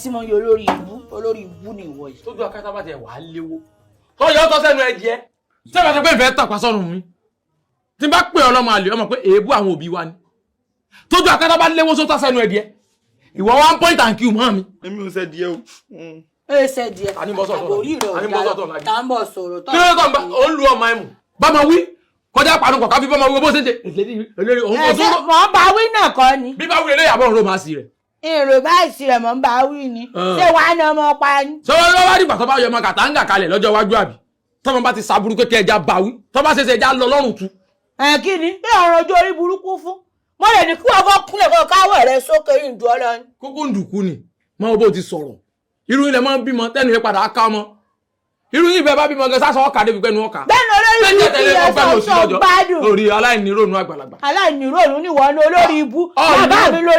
tí mo yọ olórí ibú ni ìwọ yìí. tójú akátá bá tiẹ̀ wà á léwó tó yọ ọ́ tọ́ sẹ́nu ẹ jẹ́ tí ẹ bá sọ pé ìfẹ́ tàpá sọ́run mi tí n bá pè ọlọ́mọ àlè ọmọ pé èébú àwọn òbí wa ni tójú akátá bá léwó sótọ́ sẹ́nu ẹ díẹ̀ ìwọ 1 point and q mọ́ mi. èmi ò ṣe díẹ̀ o. ṣe díẹ̀ àbórí rẹ̀ ọ̀gá tá ń bọ̀ sọ̀rọ̀ tó. kí ló tó ń bá ó ń lu ọmọ ẹ̀ mù bá máa wí kọjá panupọ̀ ká fi bọ́ máa wí bó ṣe ń ṣe èlérí òun kò tún. mọ̀ ń bá wí náà kọ́ ni. bí bá wí eléyà bọ̀ ń ro màá sí rẹ̀. èrò báyìí sí rẹ̀ mọ̀ ń bá wí ni ṣé wàá ní ọmọ pa ni. sọ wọ́n wá dìgbà tó bá yọ ọmọ kàtàǹgà kalẹ̀ lọ́jọ́ iwájú àbí tọ́mọ bá ti sàbúrú kékeré ẹja bá wí tọ́ bá ṣe ṣe ẹja lọ lọ́rùn tu. kí ni bí ọ̀rọ̀ ojú orí burúkú fún mo lè ní kí wọ́n kọ́ kúnlẹ̀ kọ́ káwọ̀ rẹ sókè ìdú ọlọ́run. kókó ń dùkú ni mọ bó ti sọ̀rọ̀ irú ilẹ̀ máa ń bímọ tẹ́nu yẹn padà á ká ọmọ irú yìí bẹ́ẹ̀ bá bímọ gẹ sásọ ọkà débi pẹ́nu ọkà. bẹ́ẹ̀ni olórí ibú ti yẹ sọ gbádùn. lórí aláìníròònù àgbàlagbà. aláìníròònù ni wọ́n ní olórí ibú bàbá mi ló